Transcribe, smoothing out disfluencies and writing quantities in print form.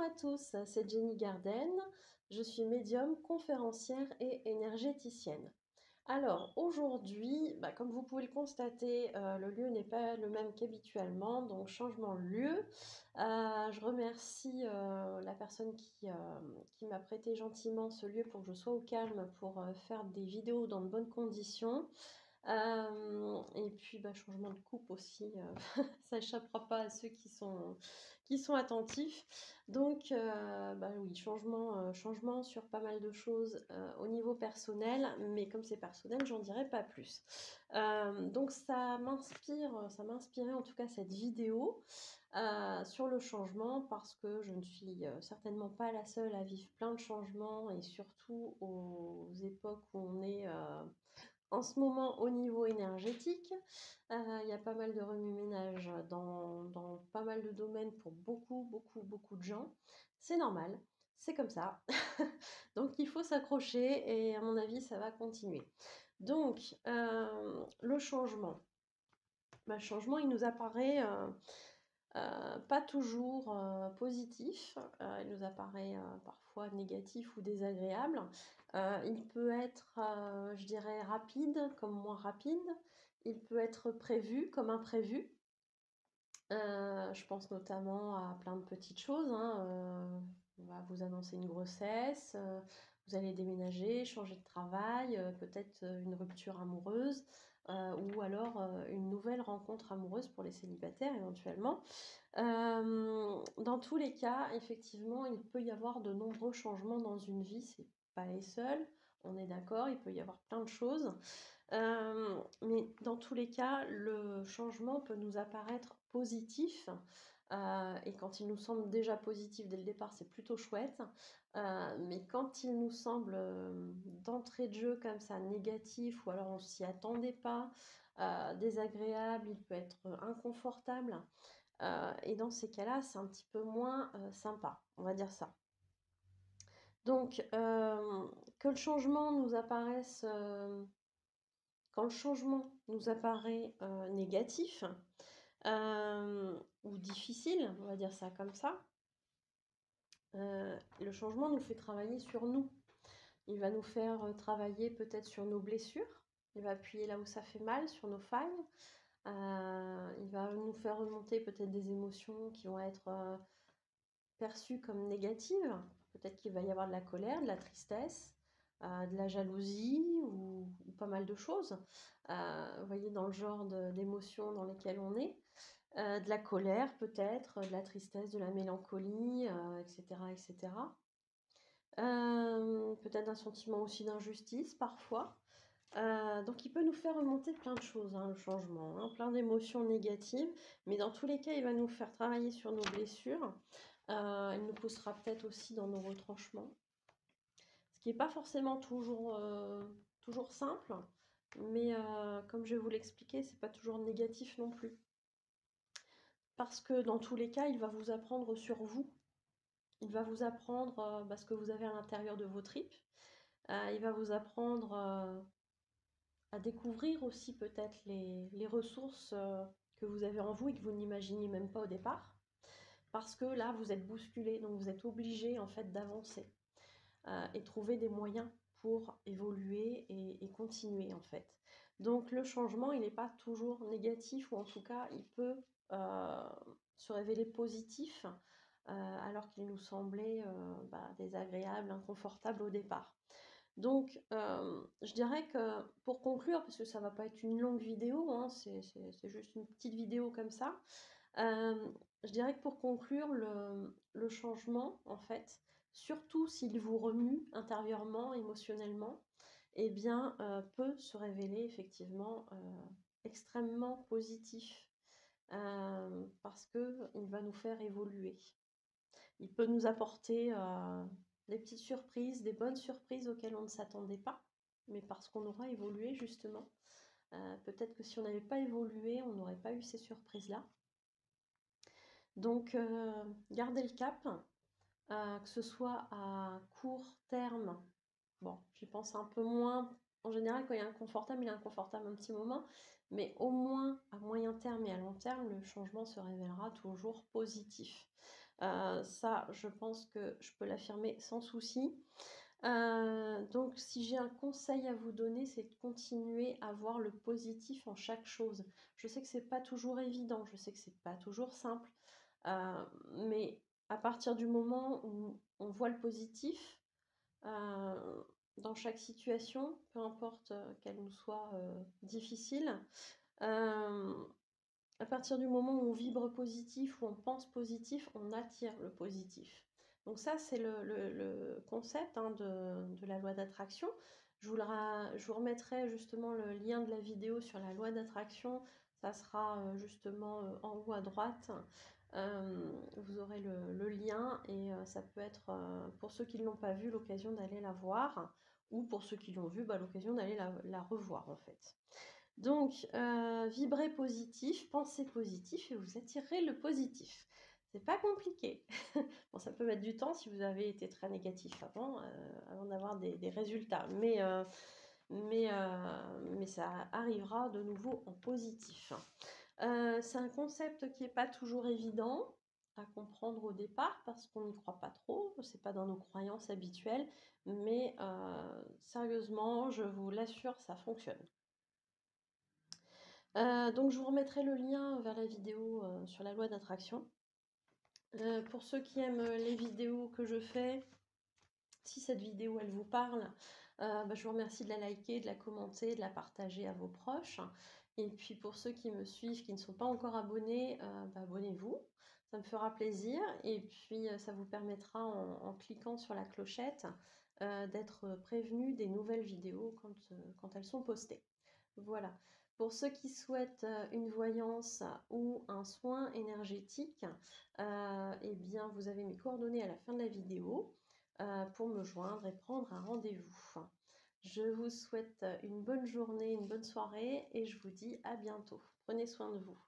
à tous, c'est Jenny Garden. Je suis médium, conférencière et énergéticienne. Alors aujourd'hui, comme vous pouvez le constater, le lieu n'est pas le même qu'habituellement, donc changement de lieu. Je remercie la personne qui m'a prêté gentiment ce lieu pour que je sois au calme pour faire des vidéos dans de bonnes conditions. Et puis, changement de coupe aussi, ça échappera pas à ceux qui sont attentifs. Donc, oui, changement sur pas mal de choses, au niveau personnel, mais comme c'est personnel, j'en dirai pas plus. Donc ça m'a inspiré en tout cas cette vidéo, sur le changement parce que je ne suis, certainement pas la seule à vivre plein de changements et surtout aux époques où on est, en ce moment, au niveau énergétique, il y a pas mal de remue-ménage dans pas mal de domaines pour beaucoup de gens. C'est normal, c'est comme ça. Donc il faut s'accrocher et à mon avis, ça va continuer. Donc, le changement. Le changement, il nous apparaît, pas toujours positif, il nous apparaît parfois négatif ou désagréable. Il peut être, je dirais, rapide comme moins rapide. Il peut être prévu comme imprévu. Je pense notamment à plein de petites choses, hein, on va vous annoncer une grossesse, vous allez déménager, changer de travail, peut-être une rupture amoureuse, ou alors une nouvelle rencontre amoureuse pour les célibataires éventuellement. Dans tous les cas, effectivement, il peut y avoir de nombreux changements dans une vie, c'est pas les seuls, on est d'accord, il peut y avoir plein de choses. Mais dans tous les cas, le changement peut nous apparaître positif, et quand il nous semble déjà positif dès le départ, c'est plutôt chouette. Mais quand il nous semble, d'entrée de jeu comme ça négatif ou alors on s'y attendait pas, désagréable, il peut être, inconfortable, et dans ces cas-là, c'est un petit peu moins, sympa, on va dire ça. Donc, que le changement nous apparaisse, quand le changement nous apparaît négatif ou difficile, on va dire ça comme ça, le changement nous fait travailler sur nous. Il va nous faire travailler peut-être sur nos blessures, il va appuyer là où ça fait mal, sur nos failles, il va nous faire remonter peut-être des émotions qui vont être perçues comme négatives. Peut-être qu'il va y avoir de la colère, de la tristesse, de la jalousie ou pas mal de choses. Vous voyez, dans le genre d'émotions dans lesquelles on est. De la colère peut-être, de la tristesse, de la mélancolie, etc. etc. Peut-être un sentiment aussi d'injustice parfois. Donc il peut nous faire remonter plein de choses, hein, le changement, hein, plein d'émotions négatives, mais dans tous les cas, il va nous faire travailler sur nos blessures. Il nous poussera peut-être aussi dans nos retranchements, ce qui n'est pas forcément toujours simple, mais comme je vais vous l'expliquer, c'est pas toujours négatif non plus. Parce que dans tous les cas, il va vous apprendre sur vous. Il va vous apprendre ce que vous avez à l'intérieur de vos tripes. Il va vous apprendre à découvrir aussi peut-être les ressources que vous avez en vous et que vous n'imaginiez même pas au départ. Parce que là, vous êtes bousculé, donc vous êtes obligé en fait d'avancer et trouver des moyens pour évoluer et continuer en fait. Donc le changement, il n'est pas toujours négatif, ou en tout cas, il peut se révéler positif alors qu'il nous semblait désagréable, inconfortable au départ. Donc, je dirais que pour conclure, parce que ça va pas être une longue vidéo, hein, c'est juste une petite vidéo comme ça, je dirais que pour conclure, le changement, en fait, surtout s'il vous remue intérieurement, émotionnellement, eh bien, peut se révéler effectivement extrêmement positif, parce qu'il va nous faire évoluer. Il peut nous apporter des petites surprises, des bonnes surprises auxquelles on ne s'attendait pas, mais parce qu'on aura évolué justement. Peut-être que si on n'avait pas évolué, on n'aurait pas eu ces surprises-là. Donc, gardez le cap, que ce soit à court terme. Bon, j'y pense un peu moins. En général, quand il est inconfortable un petit moment. Mais au moins, à moyen terme et à long terme, le changement se révélera toujours positif. Ça, je pense que je peux l'affirmer sans souci. Donc si j'ai un conseil à vous donner, c'est de continuer à voir le positif en chaque chose. Je sais que c'est pas toujours évident, je sais que c'est pas toujours simple, mais à partir du moment où on voit le positif, dans chaque situation, peu importe, qu'elle nous soit, difficile, hem, à partir du moment où on vibre positif, où on pense positif, on attire le positif. Donc ça, c'est le concept, hein, de la loi d'attraction. Je vous remettrai justement le lien de la vidéo sur la loi d'attraction. Ça sera justement en haut à droite. Vous aurez le lien et ça peut être, pour ceux qui ne l'ont pas vu, l'occasion d'aller la voir. Ou pour ceux qui l'ont vu, bah, l'occasion d'aller la revoir en fait. Donc, vibrez positif, pensez positif et vous attirerez le positif. C'est pas compliqué. Bon, ça peut mettre du temps si vous avez été très négatif avant d'avoir des résultats, mais ça arrivera de nouveau en positif. C'est un concept qui est pas toujours évident à comprendre au départ parce qu'on n'y croit pas trop, c'est pas dans nos croyances habituelles, mais sérieusement, je vous l'assure, ça fonctionne. Donc je vous remettrai le lien vers la vidéo, sur la loi d'attraction. Pour ceux qui aiment, les vidéos que je fais, si cette vidéo elle vous parle, bah, je vous remercie de la liker, de la commenter, de la partager à vos proches. Et puis pour ceux qui me suivent, qui ne sont pas encore abonnés, bah, abonnez-vous, ça me fera plaisir. Et puis ça vous permettra en cliquant sur la clochette, d'être prévenu des nouvelles vidéos quand elles sont postées. Voilà. Pour ceux qui souhaitent une voyance ou un soin énergétique, eh bien, vous avez mes coordonnées à la fin de la vidéo pour me joindre et prendre un rendez-vous. Je vous souhaite une bonne journée, une bonne soirée et je vous dis à bientôt. Prenez soin de vous.